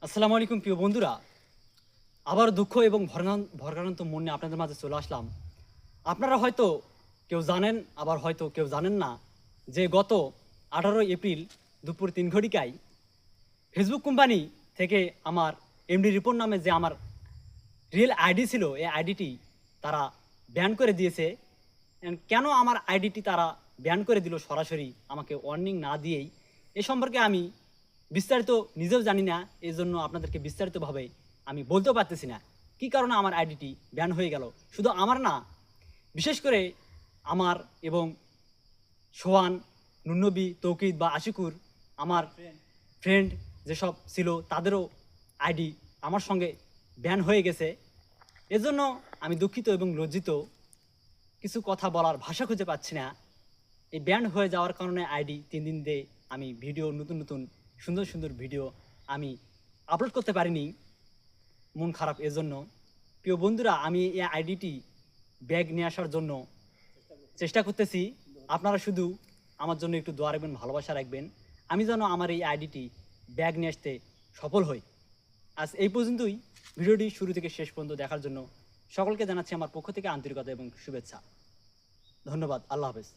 আসসালামু আলাইকুম প্রিয় বন্ধুরা, আবার দুঃখ এবং ভরগান্ত মন নিয়ে আপনাদের মাঝে চলে আসলাম। আপনারা হয়তো কেউ জানেন, আবার হয়তো কেউ জানেন না যে গত 18 এপ্রিল দুপুর 3 ঘটিকায় ফেসবুক কোম্পানি থেকে আমার এমডি রিপন নামে যে আমার রিয়েল আইডি ছিল, এই আইডিটি তারা ব্যান করে দিয়েছে। কেন আমার আইডিটি তারা ব্যান করে দিল সরাসরি আমাকে ওয়ার্নিং না দিয়েই, এ সম্পর্কে আমি বিস্তারিত নিজেও জানি না। এই জন্য আপনাদেরকে বিস্তারিতভাবে আমি বলতেও পারতেছি না কী কারণে আমার আইডিটি ব্যান হয়ে গেল। শুধু আমার না, বিশেষ করে আমার এবং সোহান, নুন্নবী, তৌকিদ বা আশিকুর, আমার ফ্রেন্ড যেসব ছিল তাদেরও আইডি আমার সঙ্গে ব্যান হয়ে গেছে। এজন্য আমি দুঃখিত এবং লজ্জিত, কিছু কথা বলার ভাষা খুঁজে পাচ্ছি না। এই ব্যান্ড হয়ে যাওয়ার কারণে আইডি 3 দিন দিয়ে আমি ভিডিও নতুন নতুন সুন্দর সুন্দর ভিডিও আমি আপলোড করতে পারিনি। মন খারাপ এজন্য। প্রিয় বন্ধুরা, আমি এই আইডিটি ব্যাগ নিয়ে আসার জন্য চেষ্টা করতেছি। আপনারা শুধু আমার জন্য একটু দোয়া রাখবেন, ভালোবাসা রাখবেন, আমি যেন আমার এই আইডিটি ব্যাগ নিয়ে আসতে সফল হই। আজ এই পর্যন্তই। ভিডিওটি শুরু থেকে শেষ পর্যন্ত দেখার জন্য সকলকে জানাচ্ছি আমার পক্ষ থেকে আন্তরিকতা এবং শুভেচ্ছা। ধন্যবাদ। আল্লাহ হাফেজ।